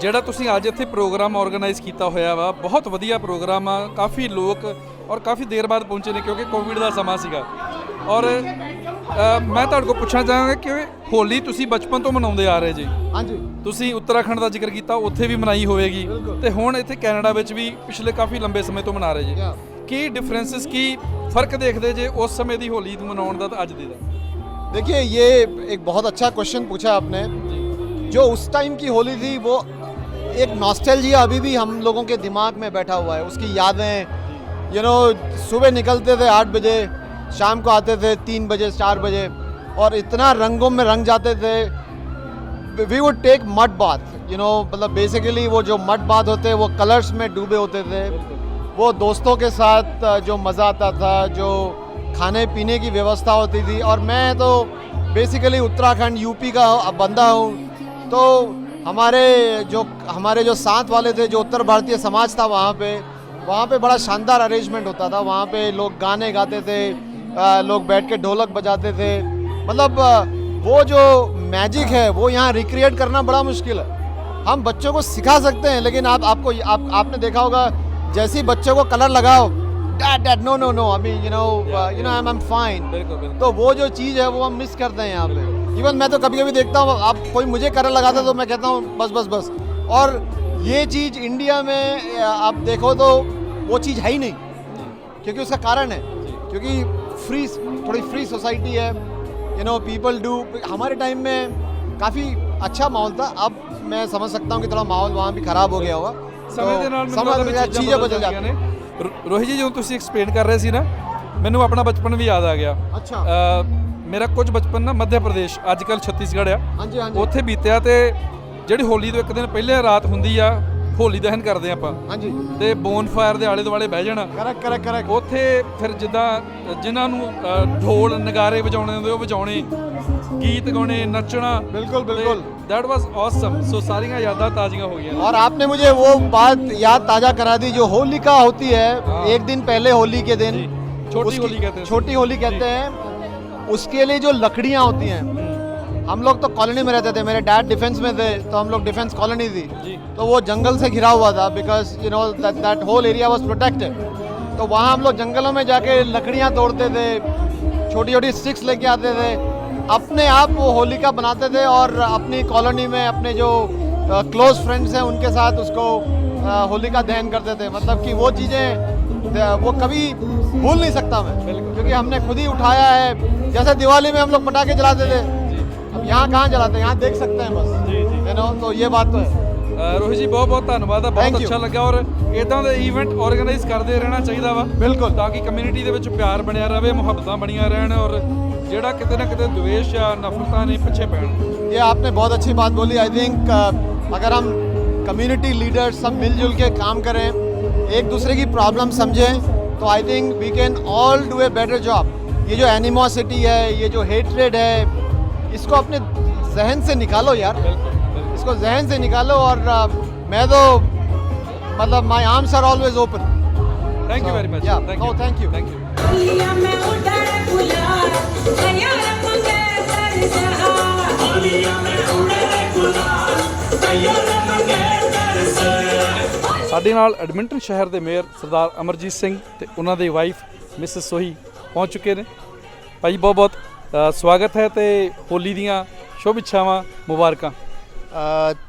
ਜਿਹੜਾ ਤੁਸੀਂ ਅੱਜ ਇੱਥੇ ਪ੍ਰੋਗਰਾਮ ਆਰਗੇਨਾਈਜ਼ ਕੀਤਾ ਹੋਇਆ ਵਾ, ਬਹੁਤ ਵਧੀਆ ਪ੍ਰੋਗਰਾਮ ਆ। ਕਾਫੀ ਲੋਕ ਔਰ ਕਾਫੀ ਦੇਰ ਬਾਅਦ ਪਹੁੰਚੇ ਨੇ ਕਿਉਂਕਿ ਕੋਵਿਡ ਦਾ ਸਮਾਂ ਸੀਗਾ। ਔਰ ਮੈਂ ਤੁਹਾਡੇ ਕੋਲ ਪੁੱਛਣਾ ਚਾਹਾਂਗਾ ਕਿ ਹੋਲੀ ਤੁਸੀਂ ਬਚਪਨ ਤੋਂ ਮਨਾਉਂਦੇ ਆ ਰਹੇ ਜੀ। ਹਾਂਜੀ। ਤੁਸੀਂ ਉੱਤਰਾਖੰਡ ਦਾ ਜ਼ਿਕਰ ਕੀਤਾ, ਉੱਥੇ ਵੀ ਮਨਾਈ ਹੋਵੇਗੀ ਤੇ ਹੁਣ ਇੱਥੇ ਕੈਨੇਡਾ ਵਿੱਚ ਵੀ ਪਿਛਲੇ ਕਾਫੀ ਲੰਬੇ ਸਮੇਂ ਤੋਂ ਮਨਾ ਰਹੇ ਜੀ। ਕੀ ਡਿਫਰੈਂਸਿਸ, ਕੀ ਫਰਕ ਦੇਖਦੇ ਜੇ ਉਸ ਸਮੇਂ ਦੀ ਹੋਲੀ ਨੂੰ ਮਨਾਉਣ ਦਾ ਤੇ ਅੱਜ ਦੀ ਦਾ? देखिए, ये एक बहुत अच्छा क्वेश्चन पूछा आपने। जो उस टाइम की होली थी वो एक नॉस्टैल्जिया अभी भी हम लोगों के दिमाग में बैठा हुआ है, उसकी यादें। सुबह निकलते थे 8 बजे, शाम को आते थे 3 बजे 4 बजे, और इतना रंगों में रंग जाते थे। We would take mud bath, मतलब बेसिकली वो जो मड बाथ होते हैं वो कलर्स में डूबे होते थे। वो दोस्तों के साथ जो मज़ा आता था, जो खाने पीने की व्यवस्था होती थी। और मैं तो बेसिकली उत्तराखंड यूपी का बंदा हूँ, तो हमारे जो साथ वाले थे, जो उत्तर भारतीय समाज था वहाँ पे बड़ा शानदार अरेंजमेंट होता था। वहाँ पे लोग गाने गाते थे, लोग बैठ के ढोलक बजाते थे। मतलब वो जो मैजिक है वो यहाँ रिक्रिएट करना बड़ा मुश्किल है। हम बच्चों को सिखा सकते हैं, लेकिन आपने देखा होगा, जैसे ही बच्चे को कलर लगाओ, dad no I mean I am fine, तो वो जो चीज़ है वो हम मिस करते हैं यहाँ पे। इवन मैं तो कभी कभी देखता हूँ, आप कोई मुझे कलर लगाता है तो मैं कहता हूँ बस। और ये चीज़ इंडिया में आप देखो तो वो चीज़ है ही नहीं, क्योंकि उसका कारण है क्योंकि थोड़ी फ्री सोसाइटी है। People do. हमारे टाइम में काफ़ी अच्छा माहौल था। अब मैं समझ सकता हूँ कि थोड़ा माहौल वहाँ भी ख़राब हो गया होगा। ਸਮੇਂ ਦੇ ਨਾਲ ਮੈਨੂੰ ਲੱਗਦਾ ਵੀ चीज़ें बदल जाती ਨੇ। ਰੋਹਿਤ ਜੀ, ਜਦੋਂ ਤੁਸੀਂ ਐਕਸਪਲੇਨ ਕਰ ਰਹੇ ਸੀ ਨਾ, ਮੈਨੂੰ ਆਪਣਾ ਬਚਪਨ ਵੀ ਯਾਦ ਆ ਗਿਆ। अच्छा। ਮੇਰਾ ਕੁਝ ਬਚਪਨ ਨਾ ਮੱਧ ਪ੍ਰਦੇਸ਼, ਅੱਜ ਕੱਲ੍ਹ ਛੱਤੀਸਗੜ੍ਹ ਆ, हाँ जी हाँ जी ਉੱਥੇ ਬੀਤਿਆ। ਤੇ ਜਿਹੜੀ ਹੋਲੀ ਤੋਂ ਇੱਕ ਦਿਨ ਪਹਿਲੇ ਰਾਤ ਹੁੰਦੀ ਆ, ਹੋਲੀ ਦਹਨ ਕਰਦੇ ਆਪਾਂ हाँ जी। ਤੇ ਬੋਨ ਫਾਇਰ ਦੇ ਆਲੇ ਦੁਆਲੇ ਬਹਿ ਜਾਣਾ। करेक्ट। ਉੱਥੇ ਫਿਰ ਜਿੱਦਾਂ ਜਿਨ੍ਹਾਂ ਨੂੰ ਢੋਲ ਨਗਾਰੇ ਵਜਾਉਣੇ ਹੁੰਦੇ ਉਹ ਵਜਾਉਣੇ, ਗੀਤ ਗਾਉਣੇ, ਨੱਚਣਾ। बिल्कुल। That was awesome. सो सारियां यादां ताज़ियां हो गई। और आपने मुझे वो बात याद ताज़ा करा दी, जो होलिका होती है एक दिन पहले, होली के दिन छोटी होली कहते हैं। छोटी होली कहते हैं। उसके लिए जो लकड़ियाँ होती हैं, हम लोग तो कॉलोनी में रहते थे, मेरे डैड डिफेंस में थे, तो हम लोग डिफेंस कॉलोनी थी, तो वो जंगल से घिरा हुआ था, because that whole area was protected. तो वहाँ हम लोग जंगलों में जाके लकड़ियाँ तोड़ते थे, छोटी छोटी स्टिक्स लेके आते थे, अपने आप वो होलिका बनाते थे, और अपनी कॉलोनी में अपने जो क्लोज फ्रेंड्स हैं उनके साथ उसको होलिका दहन करते थे। मतलब कि वो चीज़ें वो कभी भूल नहीं सकता मैं, क्योंकि हमने खुद ही उठाया है। जैसे दिवाली में हम लोग पटाखे जलाते थे, अब यहाँ कहाँ जलाते हैं, यहाँ देख सकते हैं बस। तो ये बात तो है। रोहित जी, बहुत बहुत धन्यवाद। बहुत Thank you। अच्छा लगा। और इदां ਦੇ ਇਵੈਂਟ ਆਰਗੇਨਾਈਜ਼ ਕਰਦੇ ਰਹਿਣਾ ਚਾਹੀਦਾ ਵਾ, ਬਿਲਕੁਲ, ਤਾਂ ਕਿ ਕਮਿਊਨਿਟੀ ਦੇ ਵਿੱਚ ਪਿਆਰ ਬਣਿਆ ਰਹੇ, ਮੁਹੱਬਤਾਂ ਬਣੀਆਂ ਰਹਿਣ, ਔਰ ਜਿਹੜਾ ਕਿਤੇ ਨਾ ਕਿਤੇ द्वेष या नफरतां ने पीछे पैण। ये आपने बहुत अच्छी बात बोली। आई थिंक अगर हम कम्युनिटी लीडर्स सब मिलजुल के काम करें, एक दूसरे की प्रॉब्लम समझें, तो I think we can all do a better job. ये जो एनिमोसिटी है, ये जो हेट्रेड है, इसको अपने जहन से निकालो यार, इसको जहन से निकालो। और मैं तो मतलब my arms are always open. Thank you very much. Thank you. होलिया में उड़े गुलाल, तैयार मंगे तरसा। होलिया में उड़े गुलाल, तैयार मंगे तरसा। ਸਾਡੇ ਨਾਲ ਐਡਮਿੰਟਨ ਸ਼ਹਿਰ ਦੇ ਮੇਅਰ ਸਰਦਾਰ ਅਮਰਜੀਤ ਸਿੰਘ ਤੇ ਉਹਨਾਂ ਦੀ ਵਾਈਫ ਮਿਸਿਸ ਸੋਹੀ ਪਹੁੰਚ ਚੁੱਕੇ ਨੇ। ਭਾਈ ਬਹੁਤ ਬਹੁਤ ਸਵਾਗਤ ਹੈ ਤੇ ਹੋਲੀ ਦੀਆਂ ਸ਼ੁਭ ਇੱਛਾਵਾਂ, ਮੁਬਾਰਕਾਂ।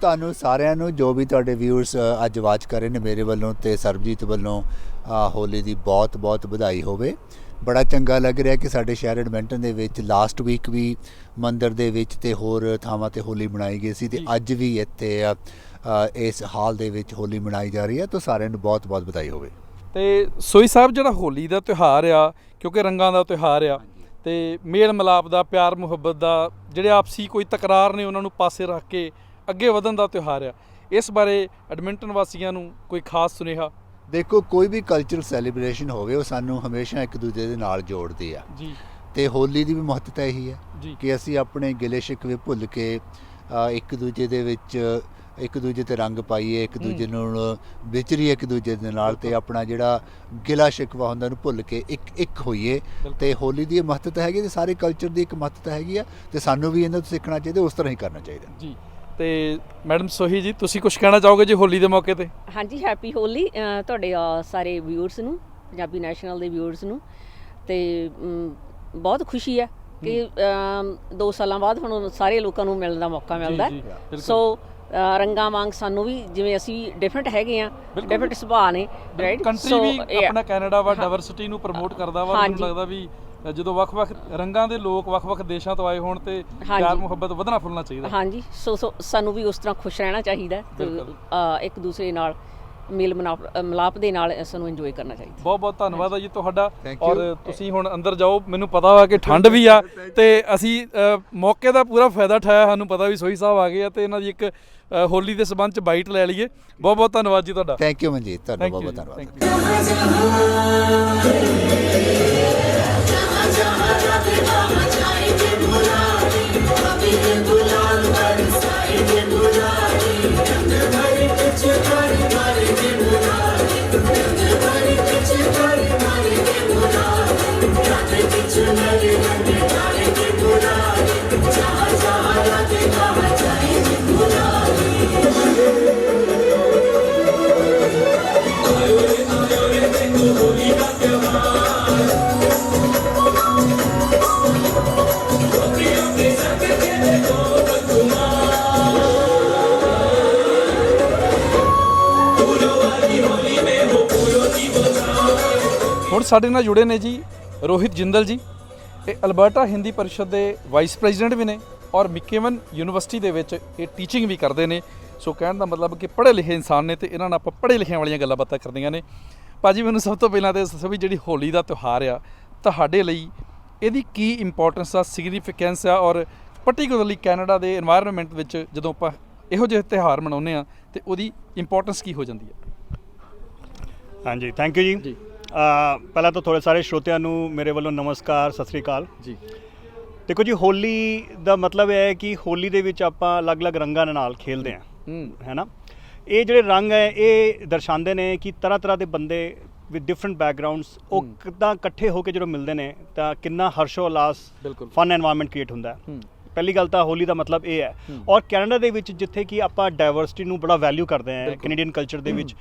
ਤੁਹਾਨੂੰ ਸਾਰਿਆਂ ਨੂੰ, ਜੋ ਵੀ ਤੁਹਾਡੇ ਵਿਊਅਰਸ ਅੱਜ ਵਾਚ ਕਰ ਰਹੇ ਨੇ, ਮੇਰੇ ਵੱਲੋਂ ਤੇ ਸਰਬਜੀਤ ਵੱਲੋਂ ਹੋਲੀ ਦੀ ਬਹੁਤ ਬਹੁਤ ਵਧਾਈ ਹੋਵੇ। ਬੜਾ ਚੰਗਾ ਲੱਗ ਰਿਹਾ ਕਿ ਸਾਡੇ ਸ਼ਹਿਰ ਐਡਮਿੰਟਨ ਦੇ ਵਿੱਚ ਲਾਸਟ ਵੀਕ ਵੀ ਮੰਦਿਰ ਦੇ ਵਿੱਚ ਤੇ ਹੋਰ ਥਾਵਾਂ ਤੇ ਹੋਲੀ ਮਨਾਈ ਗਈ ਸੀ, ਤੇ ਅੱਜ ਵੀ ਇੱਥੇ ਇਸ ਹਾਲ ਦੇ ਵਿੱਚ ਹੋਲੀ ਮਨਾਈ ਜਾ ਰਹੀ ਹੈ। ਤਾਂ ਸਾਰਿਆਂ ਨੂੰ ਬਹੁਤ ਬਹੁਤ ਵਧਾਈ ਹੋਵੇ। ਤੇ ਸੋਈ ਸਾਹਿਬ, ਜਿਹੜਾ ਹੋਲੀ ਦਾ ਤਿਉਹਾਰ ਆ, ਕਿਉਂਕਿ ਰੰਗਾਂ ਦਾ ਤਿਉਹਾਰ ਆ ਤੇ ਮੇਲ ਮਿਲਾਪ ਦਾ, ਪਿਆਰ ਮੁਹੱਬਤ ਦਾ, ਜਿਹੜੇ ਆਪਸੀ ਕੋਈ ਤਕਰਾਰ ਨੇ ਉਹਨਾਂ ਨੂੰ ਪਾਸੇ ਰੱਖ ਕੇ ਅੱਗੇ ਵਧਣ ਦਾ ਤਿਉਹਾਰ ਆ। ਇਸ ਬਾਰੇ ਐਡਮਿੰਟਨ ਵਾਸੀਆਂ ਨੂੰ ਕੋਈ ਖਾਸ ਸੁਨੇਹਾ? ਦੇਖੋ, ਕੋਈ ਵੀ ਕਲਚਰਲ ਸੈਲੀਬ੍ਰੇਸ਼ਨ ਹੋਵੇ ਉਹ ਸਾਨੂੰ ਹਮੇਸ਼ਾ ਇੱਕ ਦੂਜੇ ਦੇ ਨਾਲ ਜੋੜਦੀ ਆ ਜੀ। ਤੇ ਹੋਲੀ ਦੀ ਵੀ ਮਹੱਤਤਾ ਇਹੀ ਹੈ ਜੀ ਕਿ ਅਸੀਂ ਆਪਣੇ ਗਿਲੇ ਸ਼ਿਕਵੇ ਭੁੱਲ ਕੇ ਇੱਕ ਦੂਜੇ ਦੇ ਵਿੱਚ ਇੱਕ ਦੂਜੇ ਤੇ ਰੰਗ ਪਾਈਏ, ਇੱਕ ਦੂਜੇ ਨੂੰ ਵਿਚਰੀਏ ਇੱਕ ਦੂਜੇ ਦੇ ਨਾਲ, ਤੇ ਆਪਣਾ ਜਿਹੜਾ ਗਿਲਾ ਸ਼ਿਕਵਾ ਹੁੰਦਾ ਉਹਨੂੰ ਭੁੱਲ ਕੇ ਇੱਕ ਹੋਈਏ। ਤੇ ਹੋਲੀ ਦੀ ਇਹ ਮਹੱਤਤਾ ਹੈਗੀ ਤੇ ਸਾਰੇ ਕਲਚਰ ਦੀ ਇੱਕ ਮਹੱਤਤਾ ਹੈਗੀ ਆ ਤੇ ਸਾਨੂੰ ਵੀ ਇਹਨਾਂ ਤੋਂ ਸਿੱਖਣਾ ਚਾਹੀਦਾ, ਉਸ ਤਰ੍ਹਾਂ ਹੀ ਕਰਨਾ ਚਾਹੀਦਾ ਜੀ। ਤੇ ਮੈਡਮ ਸੋਹੀ ਜੀ, ਤੁਸੀਂ ਕੁਝ ਕਹਿਣਾ ਚਾਹੋਗੇ ਜੀ ਹੋਲੀ ਦੇ ਮੌਕੇ ਤੇ? ਹਾਂਜੀ, ਹੈਪੀ ਹੋਲੀ ਤੁਹਾਡੇ ਸਾਰੇ ਵਿਊਅਰਸ ਨੂੰ, ਪੰਜਾਬੀ ਨੈਸ਼ਨਲ ਦੇ ਵਿਊਅਰਸ ਨੂੰ। ਤੇ ਬਹੁਤ ਖੁਸ਼ੀ ਹੈ ਕਿ 2 ਸਾਲਾਂ ਬਾਅਦ ਹੁਣ ਸਾਰੇ ਲੋਕਾਂ ਨੂੰ ਮਿਲਣ ਦਾ ਮੌਕਾ ਮਿਲਦਾ। ਸੋ ਰੰਗਾਂ ਵਾਂਗ ਸਾਨੂੰ ਵੀ, ਜਿਵੇਂ ਅਸੀਂ ਡਿਫਰੈਂਟ ਹੈਗੇ ਆ, ਡਿਫਰੈਂਟ ਸੁਭਾਅ ਨੇ, ਰਾਈਟ? ਕੰਟਰੀ ਵੀ ਆਪਣਾ ਕੈਨੇਡਾ ਵਾ ਡਾਇਵਰਸਿਟੀ ਨੂੰ ਪ੍ਰਮੋਟ ਕਰਦਾ ਵਾ। ਮੈਨੂੰ ਲੱਗਦਾ ਵੀ ਜਦੋਂ ਵੱਖ-ਵੱਖ ਰੰਗਾਂ ਦੇ ਲੋਕ ਵੱਖ-ਵੱਖ ਦੇਸ਼ਾਂ ਤੋਂ ਆਏ ਹੋਣ ਤੇ ਪਿਆਰ ਮੁਹੱਬਤ ਵਧਣਾ ਫੁੱਲਣਾ ਚਾਹੀਦਾ। ਹਾਂਜੀ, ਸੋ ਸਾਨੂੰ ਵੀ ਉਸ ਤਰ੍ਹਾਂ ਖੁਸ਼ ਰਹਿਣਾ ਚਾਹੀਦਾ ਤੇ ਇੱਕ ਦੂਸਰੇ ਨਾਲ ਮੇਲ ਮਿਲਾਪ ਦੇ ਨਾਲ ਸਾਨੂੰ ਇੰਜੋਏ ਕਰਨਾ ਚਾਹੀਦਾ। ਬਹੁਤ ਬਹੁਤ ਧੰਨਵਾਦ ਹੈ ਜੀ ਤੁਹਾਡਾ। ਔਰ ਤੁਸੀਂ ਹੁਣ ਅੰਦਰ ਜਾਓ, ਮੈਨੂੰ ਪਤਾ ਵਾ ਕਿ ਠੰਡ ਵੀ ਆ ਤੇ ਅਸੀਂ ਮੌਕੇ ਦਾ ਪੂਰਾ ਫਾਇਦਾ ਉਠਾਇਆ। ਸਾਨੂੰ ਪਤਾ ਵੀ ਸੋਹੀ ਸਾਹਿਬ ਆ ਗਏ ਆ ਤੇ ਇਹਨਾਂ ਦੀ ਇੱਕ ਹੋਲੀ ਦੇ ਸੰਬੰਧ ਚ ਬਾਈਟ ਲੈ ਲਈਏ। ਬਹੁਤ ਬਹੁਤ ਧੰਨਵਾਦ ਜੀ ਤੁਹਾਡਾ। ਥੈਂਕ ਯੂ ਮਨਜੀਤ, ਤੁਹਾਡਾ ਬਹੁਤ ਬਹੁਤ ਧੰਨਵਾਦ। ਹੁਣ ਸਾਡੇ ਨਾਲ ਜੁੜੇ ਨੇ ਜੀ ਰੋਹਿਤ ਜਿੰਦਲ ਜੀ। ਇਹ ਅਲਬਰਟਾ ਹਿੰਦੀ ਪਰਿਸ਼ਦ ਦੇ ਵਾਈਸ ਪ੍ਰੈਜ਼ੀਡੈਂਟ ਵੀ ਨੇ ਔਰ ਮਿਕੇਵਨ ਯੂਨੀਵਰਸਿਟੀ ਦੇ ਵਿੱਚ ਇਹ ਟੀਚਿੰਗ ਵੀ ਕਰਦੇ ਨੇ। ਸੋ ਕਹਿਣ ਦਾ ਮਤਲਬ ਕਿ ਪੜ੍ਹੇ ਲਿਖੇ ਇਨਸਾਨ ਨੇ ਤੇ ਇਹਨਾਂ ਨਾਲ ਆਪਾਂ ਪੜ੍ਹੇ ਲਿਖਿਆਂ ਵਾਲੀਆਂ ਗੱਲਾਂ ਬਾਤਾਂ ਕਰਦੀਆਂ ਨੇ। ਭਾਜੀ, ਮੈਨੂੰ ਸਭ ਤੋਂ ਪਹਿਲਾਂ ਤਾਂ ਦੱਸੋ ਵੀ ਜਿਹੜੀ ਹੋਲੀ ਦਾ ਤਿਉਹਾਰ ਆ ਤੁਹਾਡੇ ਲਈ ਇਹਦੀ ਕੀ ਇੰਪੋਰਟੈਂਸ ਆ, ਸਿਗਨੀਫੀਕੈਂਸ ਆ, ਔਰ ਪਰਟੀਕੂਲਰਲੀ ਕੈਨੇਡਾ ਦੇ এনवायरमेंट ਵਿੱਚ ਜਦੋਂ ਆਪਾਂ ਇਹੋ ਜਿਹੇ ਤਿਉਹਾਰ ਮਨਾਉਂਦੇ ਆ ਤੇ ਉਹਦੀ ਇੰਪੋਰਟੈਂਸ ਕੀ ਹੋ ਜਾਂਦੀ ਹੈ? ਹਾਂਜੀ, ਥੈਂਕ ਯੂ ਜੀ। ਪਹਿਲਾਂ ਤਾਂ ਤੁਹਾਡੇ ਸਾਰੇ ਸਰੋਤਿਆਂ ਨੂੰ ਮੇਰੇ ਵੱਲੋਂ ਨਮਸਕਾਰ, ਸਤਿ ਸ੍ਰੀ ਅਕਾਲ ਜੀ। ਦੇਖੋ ਜੀ, ਹੋਲੀ ਦਾ ਮਤਲਬ ਇਹ ਹੈ ਕਿ ਹੋਲੀ ਦੇ ਵਿੱਚ ਆਪਾਂ ਅਲੱਗ-ਅਲੱਗ ਰੰਗਾਂ ਦੇ ਨਾਲ ਖੇਲਦੇ ਹਾਂ, ਹੈ ਨਾ। ਇਹ ਜਿਹੜੇ ਰੰਗ ਹੈ ਇਹ ਦਰਸਾਉਂਦੇ ਨੇ ਕਿ ਤਰ੍ਹਾਂ ਦੇ ਬੰਦੇ ਵਿਦ ਡਿਫਰੈਂਟ ਬੈਕਗਰਾਉਂਡਸ ਉਹ ਕਿੱਦਾਂ ਇਕੱਠੇ ਹੋ ਕੇ ਜਦੋਂ ਮਿਲਦੇ ਨੇ ਤਾਂ ਕਿੰਨਾ ਹਰਸ਼ੋ ਉਲਾਸ, ਫਨ এনवायरमेंट ਕ੍ਰੀਏਟ ਹੁੰਦਾ ਹੈ। ਪਹਿਲੀ ਗੱਲ ਤਾਂ ਹੋਲੀ ਦਾ ਮਤਲਬ ਇਹ ਹੈ। ਔਰ ਕੈਨੇਡਾ ਦੇ ਵਿੱਚ ਜਿੱਥੇ ਕਿ ਆਪਾਂ ਡਾਇਵਰਸਿਟੀ ਨੂੰ ਬੜਾ ਵੈਲਿਊ ਕਰਦੇ ਹਾਂ ਕੈਨੇਡੀਅਨ ਕਲਚਰ ਦੇ ਵਿੱਚ,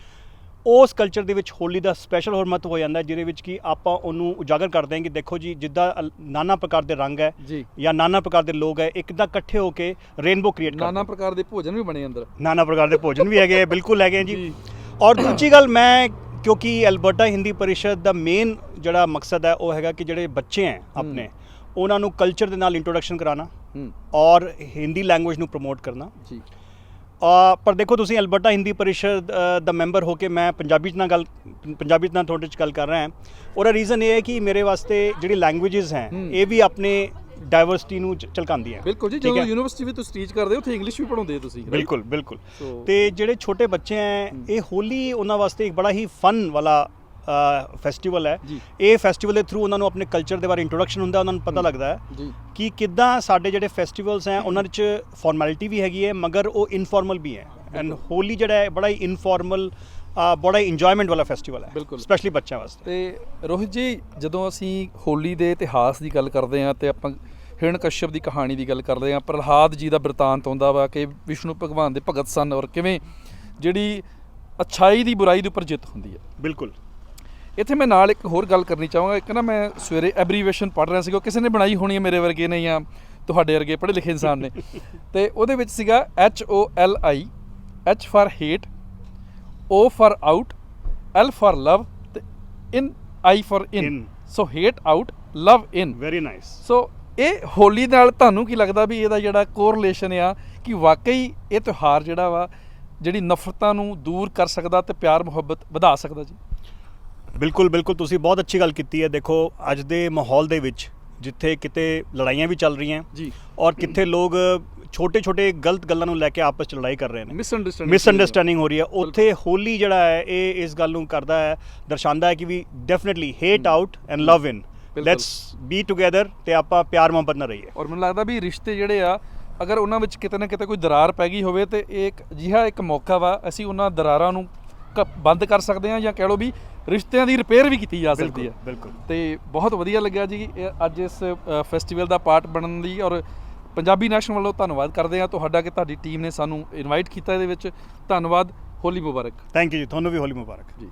ਉਸ ਕਲਚਰ ਦੇ ਵਿੱਚ ਹੋਲੀ ਦਾ ਸਪੈਸ਼ਲ ਹੋਰ ਮਹੱਤਵ ਹੋ ਜਾਂਦਾ ਜਿਹਦੇ ਵਿੱਚ ਕਿ ਆਪਾਂ ਉਹਨੂੰ ਉਜਾਗਰ ਕਰਦੇ ਹਾਂ ਕਿ ਦੇਖੋ ਜੀ, ਜਿੱਦਾਂ ਨਾਨਾ ਪ੍ਰਕਾਰ ਦੇ ਰੰਗ ਹੈ ਜਾਂ ਨਾਨਾ ਪ੍ਰਕਾਰ ਦੇ ਲੋਕ ਹੈ, ਇੱਕਦਾਂ ਇਕੱਠੇ ਹੋ ਕੇ ਰੇਨਬੋ ਕ੍ਰੀਏਟ ਕਰਦੇ। ਨਾਨਾ ਪ੍ਰਕਾਰ ਦੇ ਭੋਜਨ ਵੀ ਬਣੇ ਅੰਦਰ, ਨਾਨਾ ਪ੍ਰਕਾਰ ਦੇ ਭੋਜਨ ਵੀ ਹੈਗੇ, ਬਿਲਕੁਲ ਹੈਗੇ ਜੀ। ਔਰ ਦੂਜੀ ਗੱਲ, ਮੈਂ ਕਿਉਂਕਿ ਅਲਬਰਟਾ ਹਿੰਦੀ ਪਰਿਸ਼ਦ ਦਾ ਮੇਨ ਜਿਹੜਾ ਮਕਸਦ ਹੈ ਉਹ ਹੈਗਾ ਕਿ ਜਿਹੜੇ ਬੱਚੇ ਹੈ ਆਪਣੇ, ਉਹਨਾਂ ਨੂੰ ਕਲਚਰ ਦੇ ਨਾਲ ਇੰਟਰੋਡਕਸ਼ਨ ਕਰਾਉਣਾ ਔਰ ਹਿੰਦੀ ਲੈਂਗੁਏਜ ਨੂੰ ਪ੍ਰਮੋਟ ਕਰਨਾ ਜੀ। ਪਰ ਦੇਖੋ, ਤੁਸੀਂ ਅਲਬਰਟਾ ਹਿੰਦੀ ਪਰਿਸ਼ਦ ਦਾ ਮੈਂਬਰ ਹੋ ਕੇ ਮੈਂ ਪੰਜਾਬੀ 'ਚ ਨਾਲ ਤੁਹਾਡੇ 'ਚ ਗੱਲ ਕਰ ਰਿਹਾ ਹਾਂ। ਉਹਦਾ ਰੀਜ਼ਨ ਇਹ ਹੈ ਕਿ ਮੇਰੇ ਵਾਸਤੇ ਜਿਹੜੀ ਲੈਂਗੁਏਜਸ ਹੈ ਇਹ ਵੀ ਆਪਣੇ ਡਾਇਵਰਸਿਟੀ ਨੂੰ ਝਲਕਾਉਂਦੀ ਹੈ। ਬਿਲਕੁਲ ਜੀ, ਜਦੋਂ ਯੂਨੀਵਰਸਿਟੀ ਵਿੱਚ ਤੁਸੀਂ ਟੀਚ ਕਰਦੇ ਹੋ ਉੱਥੇ ਇੰਗਲਿਸ਼ ਵੀ ਪੜ੍ਹਾਉਂਦੇ ਹੋ ਤੁਸੀਂ? ਬਿਲਕੁਲ ਬਿਲਕੁਲ। ਤੇ ਜਿਹੜੇ ਛੋਟੇ ਬੱਚੇ ਹੈ, ਇਹ ਹੋਲੀ ਉਹਨਾਂ ਵਾਸਤੇ ਇੱਕ ਬੜਾ ਹੀ ਫਨ ਵਾਲਾ ਫੈਸਟੀਵਲ ਹੈ। ਇਹ ਫੈਸਟੀਵਲ ਦੇ ਥਰੂ ਉਹਨਾਂ ਨੂੰ ਆਪਣੇ ਕਲਚਰ ਦੇ ਬਾਰੇ ਇੰਟਰੋਡਕਸ਼ਨ ਹੁੰਦਾ, ਉਹਨਾਂ ਨੂੰ ਪਤਾ ਲੱਗਦਾ ਹੈ ਕਿ ਕਿੱਦਾਂ ਸਾਡੇ ਜਿਹੜੇ ਫੈਸਟੀਵਲਸ ਹੈ ਉਹਨਾਂ ਵਿੱਚ ਫਾਰਮੈਲਿਟੀ ਵੀ ਹੈਗੀ ਹੈ ਮਗਰ ਉਹ ਇਨਫਾਰਮਲ ਵੀ ਹੈ। ਐਂਡ ਹੋਲੀ ਜਿਹੜਾ ਹੈ ਬੜਾ ਹੀ ਇਨਫਾਰਮਲ, ਬੜਾ ਹੀ ਇੰਜੋਇਮੈਂਟ ਵਾਲਾ ਫੈਸਟੀਵਲ ਹੈ, ਸਪੈਸ਼ਲੀ ਬੱਚਿਆਂ ਵਾਸਤੇ। ਤੇ ਰੋਹਿਤ ਜੀ, ਜਦੋਂ ਅਸੀਂ ਹੋਲੀ ਦੇ ਇਤਿਹਾਸ ਦੀ ਗੱਲ ਕਰਦੇ ਹਾਂ ਤੇ ਆਪਾਂ ਹਿਰਣਕਸ਼ਪ ਦੀ ਕਹਾਣੀ ਦੀ ਗੱਲ ਕਰਦੇ ਹਾਂ, ਪ੍ਰਹਲਾਦ ਜੀ ਦਾ ਬਿਰਤਾਂਤ ਆਉਂਦਾ ਵਾ ਕਿ ਵਿਸ਼ਨੂੰ ਭਗਵਾਨ ਦੇ ਭਗਤ ਸਨ ਔਰ ਕਿਵੇਂ ਜਿਹੜੀ ਅੱਛਾਈ ਦੀ ਬੁਰਾਈ ਦੇ ਉੱਪਰ ਜਿੱਤ ਹੁੰਦੀ ਹੈ। ਬਿਲਕੁਲ। ਇੱਥੇ ਮੈਂ ਨਾਲ ਇੱਕ ਹੋਰ ਗੱਲ ਕਰਨੀ ਚਾਹਾਂਗਾ। ਇੱਕ ਨਾ ਮੈਂ ਸਵੇਰੇ ਐਬਰੀਵੇਸ਼ਨ ਪੜ੍ਹ ਰਿਹਾ ਸੀਗਾ, ਕਿਸੇ ਨੇ ਬਣਾਈ ਹੋਣੀ ਹੈ ਮੇਰੇ ਵਰਗੇ ਨੇ ਜਾਂ ਤੁਹਾਡੇ ਵਰਗੇ ਪੜ੍ਹੇ ਲਿਖੇ ਇਨਸਾਨ ਨੇ, ਤੇ ਉਹਦੇ ਵਿੱਚ ਸੀਗਾ HOLI, H for hate, O for out, L for love ਤੇ I for in. So hate out, love in. Very nice. So ਇਹ ਹੋਲੀ ਨਾਲ ਤੁਹਾਨੂੰ ਕੀ ਲੱਗਦਾ ਵੀ ਇਹਦਾ ਜਿਹੜਾ ਕੋਰਿਲੇਸ਼ਨ ਆ ਕਿ ਵਾਕਈ ਇਹ ਤਿਉਹਾਰ ਜਿਹੜਾ ਵਾ ਜਿਹੜੀ ਨਫ਼ਰਤਾਂ ਨੂੰ ਦੂਰ ਕਰ ਸਕਦਾ ਤੇ ਪਿਆਰ ਮੁਹੱਬਤ ਵਧਾ ਸਕਦਾ ਜੀ? ਬਿਲਕੁਲ ਬਿਲਕੁਲ, ਤੁਸੀਂ ਬਹੁਤ ਅੱਛੀ ਗੱਲ ਕੀਤੀ ਹੈ। ਦੇਖੋ ਅੱਜ ਦੇ ਮਾਹੌਲ ਦੇ ਵਿੱਚ ਜਿੱਥੇ ਕਿਤੇ ਲੜਾਈਆਂ ਵੀ ਚੱਲ ਰਹੀਆਂ ਜੀ ਔਰ ਕਿੱਥੇ ਲੋਕ ਛੋਟੇ ਗਲਤ ਗੱਲਾਂ ਨੂੰ ਲੈ ਕੇ ਆਪਸ 'ਚ ਲੜਾਈ ਕਰ ਰਹੇ ਨੇ, ਮਿਸਅੰਡਰਸਟੈਂਡਿੰਗ ਮਿਸਅੰਡਰਸਟੈਂਡਿੰਗ ਹੋ ਰਹੀ ਹੈ। ਉੱਥੇ ਹੋਲੀ ਜਿਹੜਾ ਹੈ ਇਹ ਇਸ ਗੱਲ ਨੂੰ ਕਰਦਾ ਹੈ, ਦਰਸਾਉਂਦਾ ਹੈ ਕਿ we definitely hate out and love in, let's be together ਤੇ ਆਪਾਂ ਪਿਆਰ ਮੁਹੱਬਤ ਨਾਲ ਰਹੀਏ। ਔਰ ਮੈਨੂੰ ਲੱਗਦਾ ਵੀ ਰਿਸ਼ਤੇ ਜਿਹੜੇ ਆ ਅਗਰ ਉਹਨਾਂ ਵਿੱਚ ਕਿਤੇ ਨਾ ਕਿਤੇ ਕੋਈ ਦਰਾਰ ਪੈ ਗਈ ਹੋਵੇ ਤੇ ਇਹ ਇੱਕ ਅਜਿਹਾ ਇੱਕ ਮੌਕਾ ਵਾ, ਅਸੀਂ ਉਹਨਾਂ ਦਰਾਰਾਂ ਨੂੰ ਬੰਦ ਕਰ ਸਕਦੇ ਹਾਂ, ਜਾਂ ਕਹਿ ਲਓ ਵੀ ਰਿਸ਼ਤਿਆਂ ਦੀ ਰਿਪੇਅਰ ਵੀ ਕੀਤੀ ਜਾ ਸਕਦੀ ਹੈ। ਬਿਲਕੁਲ ਤੇ ਬਹੁਤ ਵਧੀਆ ਲੱਗਿਆ ਜੀ ਅੱਜ ਇਸ ਫੈਸਟੀਵਲ ਦਾ ਪਾਰਟ ਬਣਨ ਲਈ, ਔਰ ਪੰਜਾਬੀ ਨੈਸ਼ਨਲ ਵੱਲੋਂ ਧੰਨਵਾਦ ਕਰਦੇ ਹਾਂ ਤੁਹਾਡਾ ਕਿ ਤੁਹਾਡੀ ਟੀਮ ਨੇ ਸਾਨੂੰ ਇਨਵਾਈਟ ਕੀਤਾ ਇਹਦੇ ਵਿੱਚ। ਧੰਨਵਾਦ, ਹੋਲੀ ਮੁਬਾਰਕ। ਥੈਂਕ ਯੂ ਜੀ, ਤੁਹਾਨੂੰ ਵੀ ਹੋਲੀ ਮੁਬਾਰਕ ਜੀ।